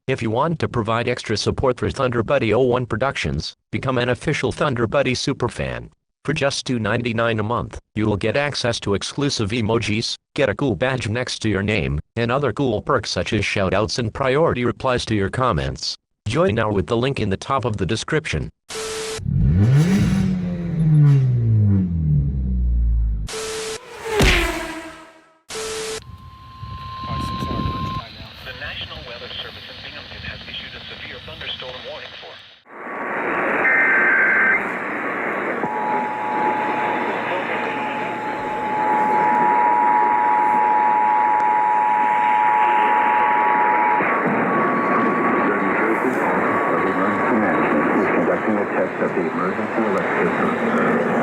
If you want to provide extra support for Thunder Buddy 01 Productions, become an official Thunder Buddy superfan. For just $2.99 a month, you will get access to exclusive emojis, get a cool badge next to your name, and other cool perks such as shoutouts and priority replies to your comments. Join now with the link in the top of the description. The National Weather Service in Binghamton has issued a severe thunderstorm warning for conducting a test of the emergency alert system.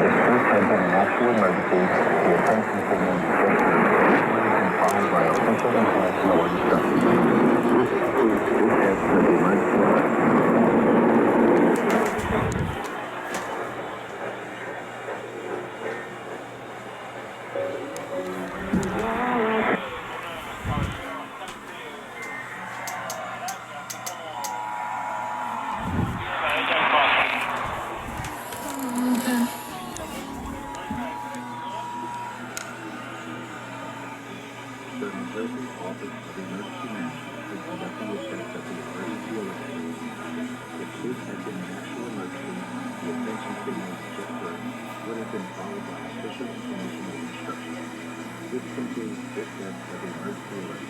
If this had been an actual emergency, the attention signal would have been followed by official information or instructions. This includes this test of the emergency alert. The New Jersey Office of Emergency Management is conducting a test of the emergency alert system. If this had been an actual emergency, the attention signal you just heard would have been followed by official information or instructions. This concludes this test of the emergency alert.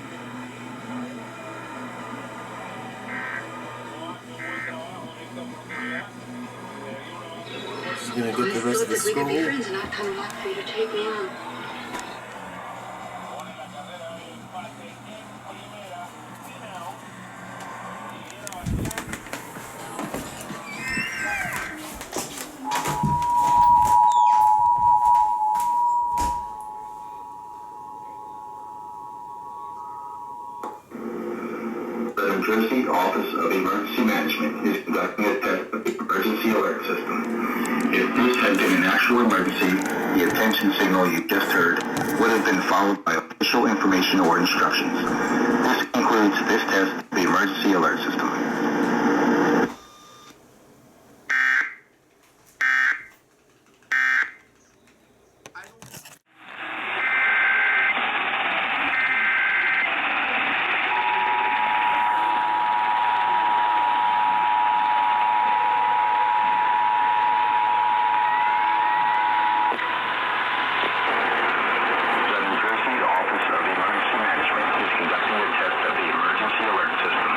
She's gonna get the rest of the We could be scroll. friends and I'd kind of like for you to take me on. The New Jersey Office of Emergency Management is conducting a test of the emergency alert system. If this had been an actual emergency, the attention signal you just heard would have been followed by official information or instructions. This concludes this test of the emergency alert system. The New Jersey Office of Emergency Management is conducting a test of the emergency alert system.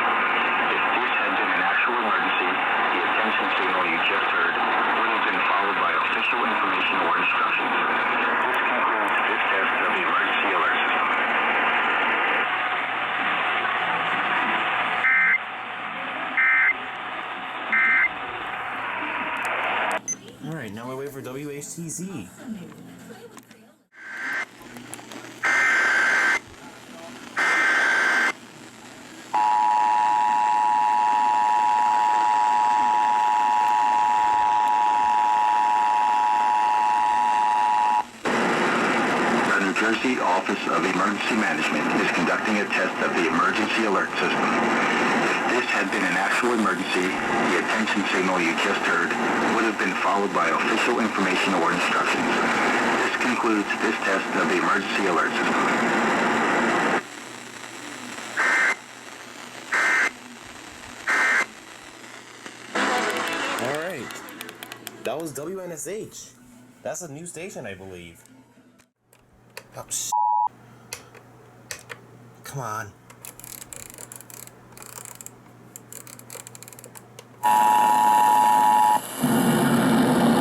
If this had been an actual emergency, the attention signal you just heard would have been followed by official information or instructions. This concludes this test of the emergency alert system. Alright, now we wait for WHTZ. The New Jersey Office of Emergency Management is conducting a test of the emergency alert system. If this had been an actual emergency, the attention signal you just heard would have been followed by official information or instructions. This concludes this test of the emergency alert system. Alright. That was WNSH. That's a new station, I believe. Oh, come on.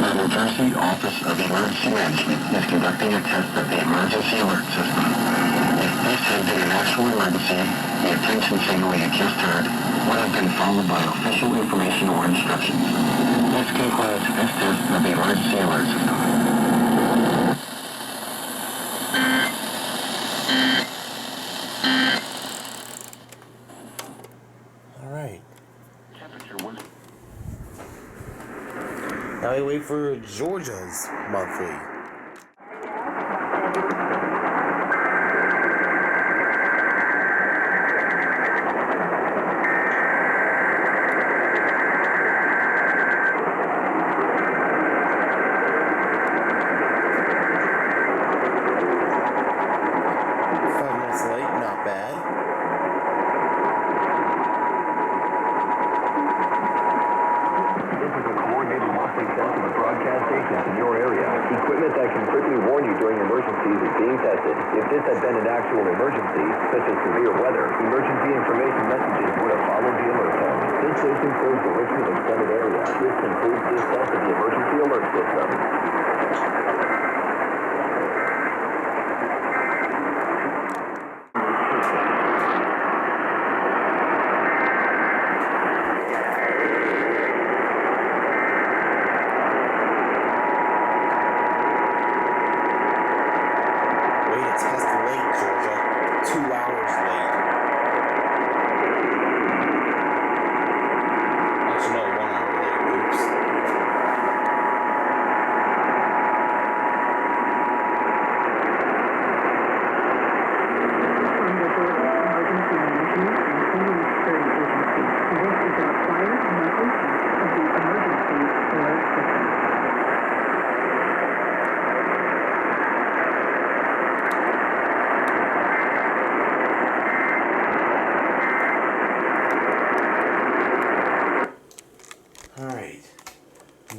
The New Jersey Office of Emergency Management is conducting a test of the emergency alert system. If this had been an actual emergency, the attention signal you just heard would have been followed by official information or instructions. This concludes this test of the emergency alert system. Alright. Temperature was Now we wait for Georgia's monthly. equipment that can quickly warn you during emergencies is being tested. If this had been an actual emergency, such as severe weather, emergency information messages would have followed the alert tone. This station serves the Richmond extended area. This concludes this test of the emergency alert system.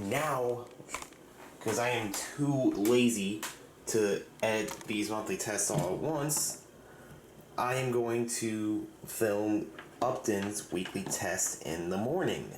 Now, because I am too lazy to edit these monthly tests all at once, I am going to film Upton's weekly test in the morning.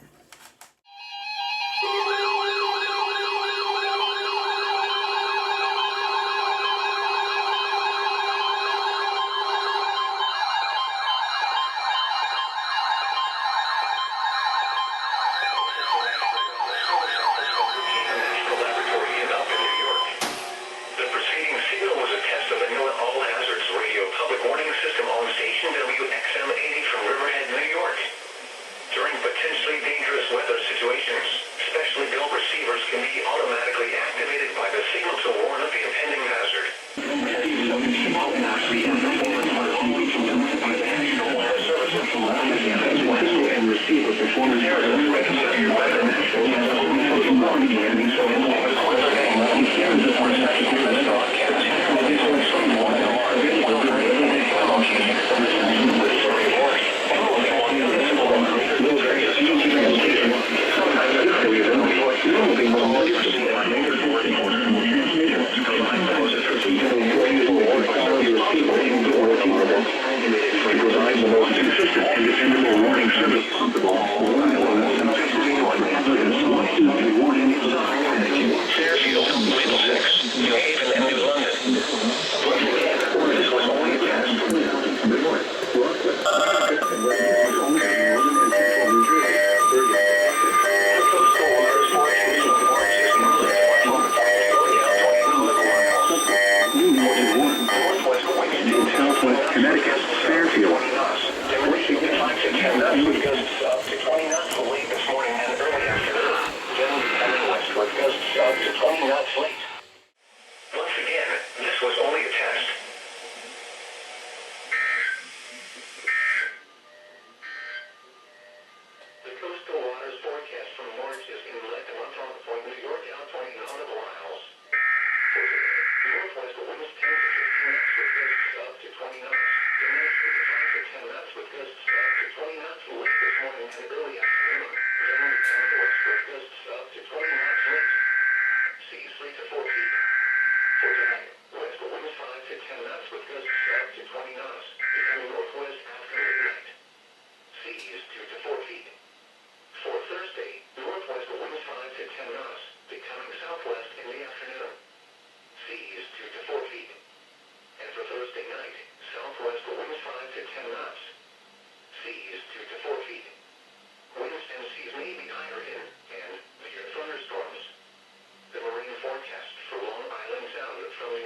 Forecast for Long Island Sound from the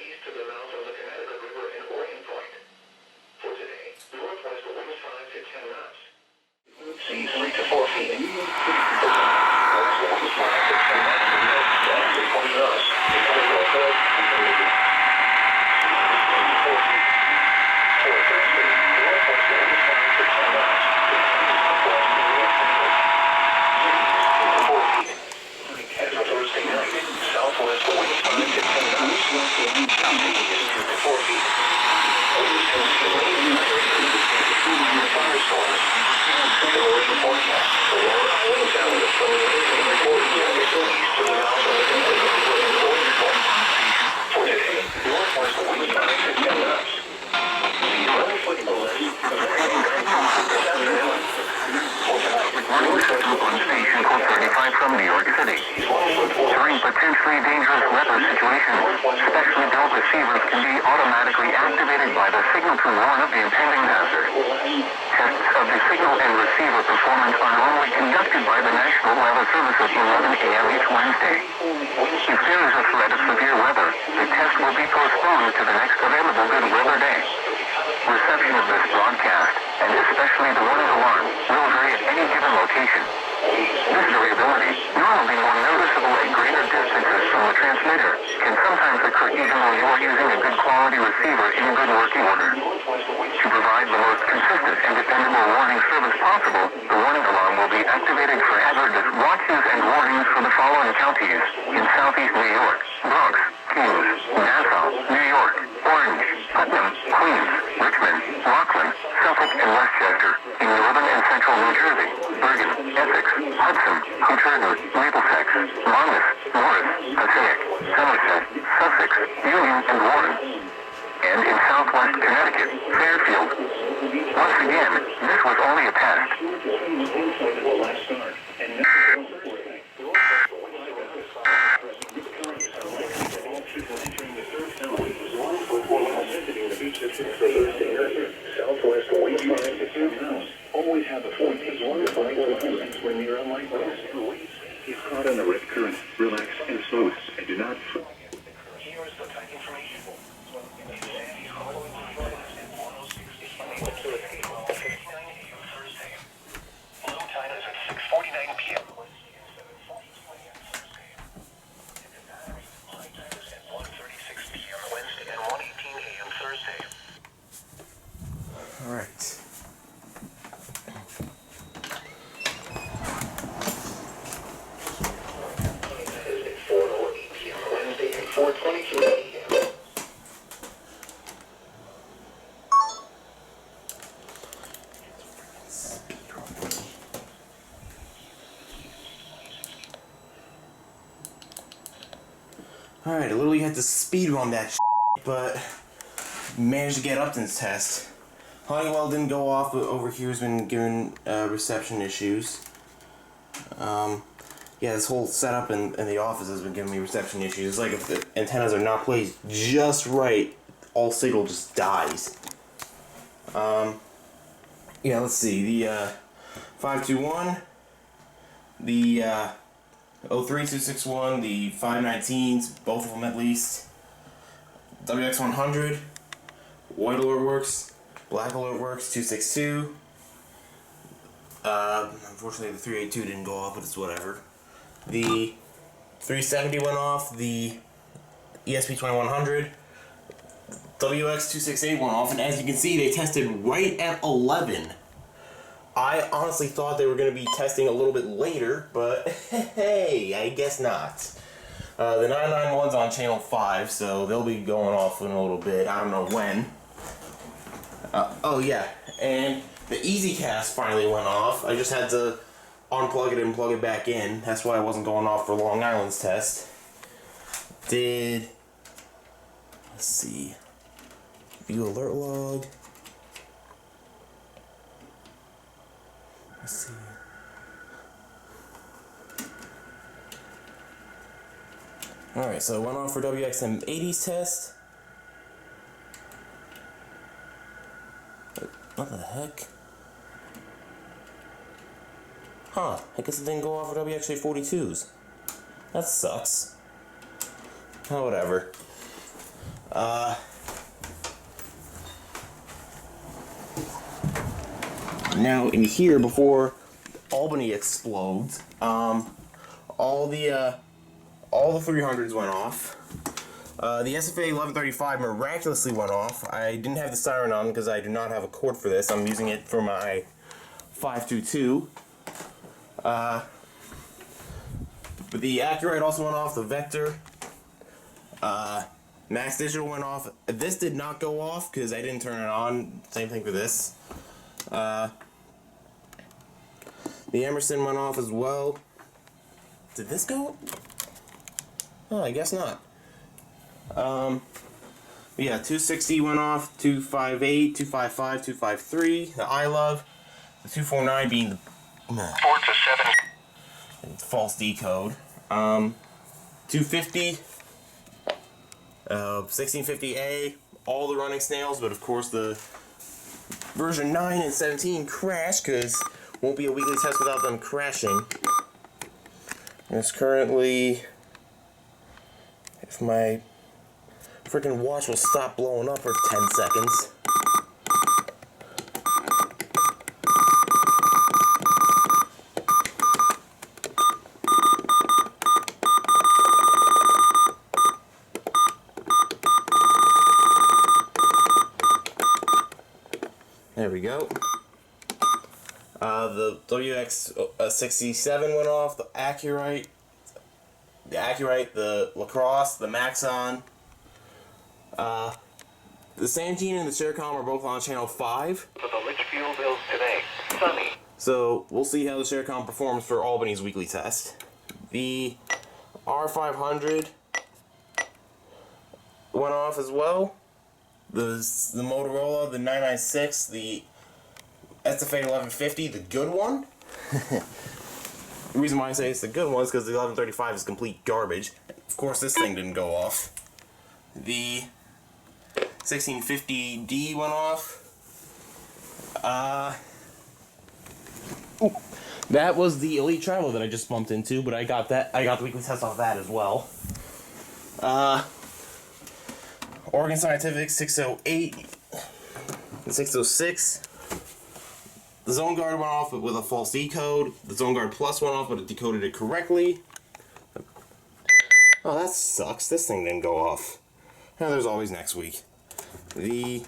east to the south of the potentially dangerous weather situations. Specially built receivers can be automatically activated by the signal to warn of the impending hazard. Tests of the signal and receiver performance are normally conducted by the National Weather Service at 11 a.m. each Wednesday. If there is a threat of severe weather, the test will be postponed to the next available good weather day. Reception of this broadcast, and especially the warning alarm, will vary at any given location. This variability, normally more noticeable at greater distances from the transmitter, can sometimes occur even though you are using a good quality receiver in good working order. To provide the most consistent and dependable warning service possible, the warning alarm will be activated for hazardous watches and warnings for the following counties in southeast New York: Bronx, Queens, Nassau, New York, Orange, Putnam, Queens, Richmond, Rockland, Suffolk, and Westchester. In northern and central New Jersey: Bergen, Essex, Hudson, Huntington, Middlesex, Monmouth, Morris, Passaic, Somerset, Sussex, Union, and Warren. And in southwest Connecticut, Fairfield. Once again, this was only a test. Southwest wind 5 to 10 knots. Always have a 14 when near a light loss. If caught on the red current, relax and smooth, and do not. Here is the type information. In Sandy Hollow, Florida, at 106 a.m. Thursday. Low tide is at 6:49 p.m. High tide is at 1:36 p.m. Wednesday and 1:18 a.m. Thursday. All right. Alright, I literally had to speed run that shit, but managed to get Upton's test. Honeywell didn't go off, but over here has been given reception issues. Yeah, this whole setup in the office has been giving me reception issues. It's like if the antennas are not placed just right, all signal just dies. Yeah, let's see, the 521, the 03261, the 519s, both of them at least, WX100, white alert works, black alert works, 262. Unfortunately the 382 didn't go off, but it's whatever. The 370 went off, the ESP2100, WX268 went off, and as you can see, they tested right at 11. I honestly thought they were going to be testing a little bit later, but hey, I guess not. The 991's on channel 5, so they'll be going off in a little bit. I don't know when. Oh yeah, and the EasyCast finally went off. I just had to unplug it and plug it back in. That's why I wasn't going off for Long Island's test. Let's see, view alert log. Let's see. Alright, so it went off for WXM80's test. What the heck? Huh, I guess it didn't go off for WXA42s. That sucks. Oh, whatever. Now in here, before Albany explodes, all the 300s went off. The SFA 1135 miraculously went off. I didn't have the siren on because I do not have a cord for this. I'm using it for my 522. But the Accurate also went off. The Vector, Max Digital went off. This did not go off because I didn't turn it on. Same thing for this. The Emerson went off as well. Did this go? Oh, I guess not. Yeah, 260 went off, 258, 255, 253, the I Love, the 249 being the 4 to 7. false decode. 250, 1650A, all the running snails, but of course the version 9 and 17 crash, because won't be a weekly test without them crashing. And it's currently, if my freaking watch will stop blowing up for 10 seconds. There we go. The WX67 went off, the Accurite, the Lacrosse, the Maxon. The Santine and the Sharecom are both on channel 5. For the Litchfield Bills today, sunny. So we'll see how the Sharecom performs for Albany's weekly test. The R500 went off as well. The Motorola, the 996, the SFA 1150, the good one. The reason why I say it's the good one is because the 1135 is complete garbage. Of course, this thing didn't go off. The 1650D went off. That was the Elite Traveler that I just bumped into, but I got that. I got the weekly test off that as well. Oregon Scientific 608 and 606. The Zone Guard went off with a false decode. The Zone Guard Plus went off, but it decoded it correctly. Oh, that sucks. This thing didn't go off. Oh, there's always next week. The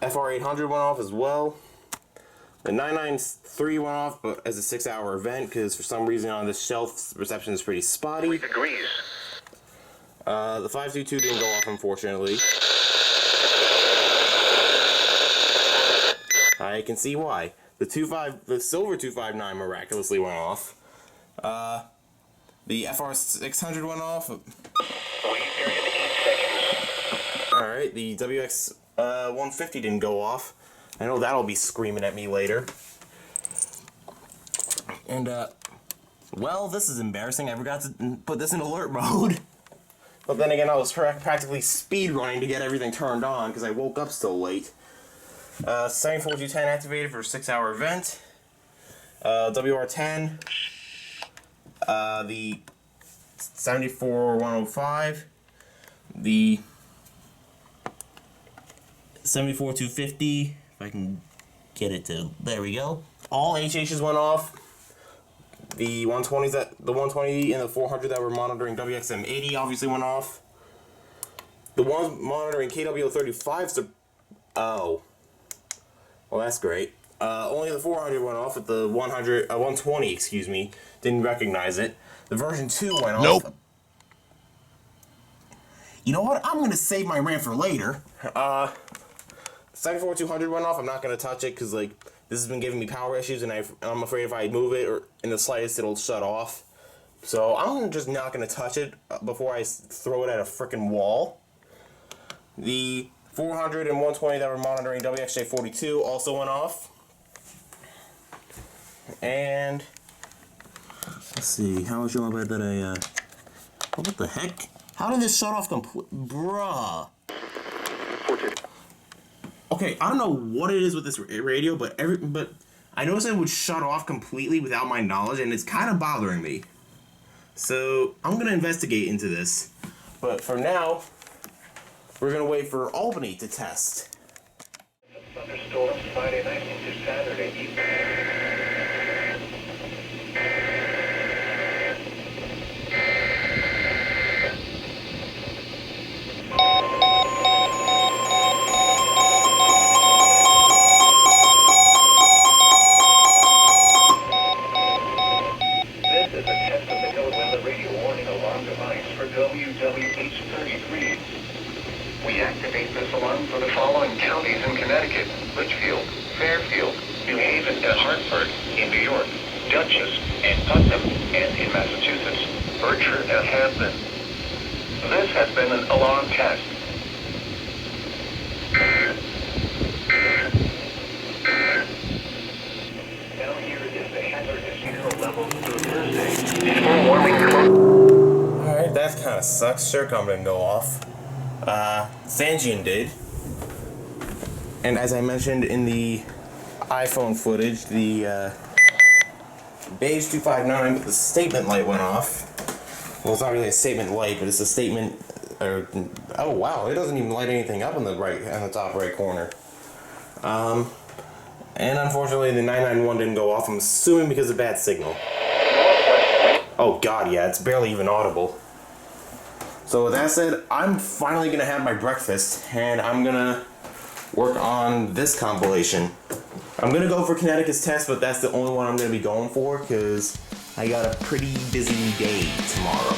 FR800 went off as well. The 993 went off, but as a 6-hour event, because for some reason on this shelf, reception is pretty spotty. Degrees. The 522 didn't go off, unfortunately. I can see why. The silver 259 miraculously went off. The FR600 went off. Wait period 8 seconds. Alright, the WX 150 didn't go off. I know that'll be screaming at me later. And, well, this is embarrassing. I forgot to put this in alert mode. But then again, I was practically speed running to get everything turned on because I woke up so late. 74210 activated for a 6-hour event. WR10. The 74105. The 74250. If I can get it to, there we go. All HHs went off. The 120s the 120 and the 400 that were monitoring WXM80 obviously went off. The ones monitoring KW35s oh. Well, that's great. Only the 400 went off, but the 120, excuse me, didn't recognize it. The version 2 went off. Nope. You know what? I'm gonna save my rant for later. 74200 went off. I'm not gonna touch it because like this has been giving me power issues, and I'm afraid if I move it or in the slightest, it'll shut off. So I'm just not gonna touch it before I throw it at a freaking wall. The 400 and 120 that were monitoring WXJ42 also went off. And let's see, how much about that what the heck? How did this shut off bruh? Okay, I don't know what it is with this radio, but I noticed it would shut off completely without my knowledge, and it's kind of bothering me. So I'm gonna investigate into this. But for now, we're gonna wait for Albany to test. Thunderstorms Friday night into Saturday evening. This is a test of the NOAA radio warning alarm device for WWH-33. We activate this alarm for the following counties in Connecticut: Litchfield, Fairfield, New Haven and Hartford, in New York, Dutchess and Putnam, and in Massachusetts, Berkshire and Hampton. This has been an alarm test. Now here is the hazardous zero level for Thursday. Before warming that kind of sucks. Surecom didn't go off. Sanjian did. And as I mentioned in the iPhone footage, the Beige 259, the statement light went off. Well, it's not really a statement light, but it's a statement. Oh wow, it doesn't even light anything up on the top right corner. And unfortunately, the 991 didn't go off. I'm assuming because of bad signal. Oh god, yeah, it's barely even audible. So with that said, I'm finally gonna have my breakfast, and I'm gonna work on this compilation. I'm gonna go for Connecticut's test, but that's the only one I'm gonna be going for because I got a pretty busy day tomorrow.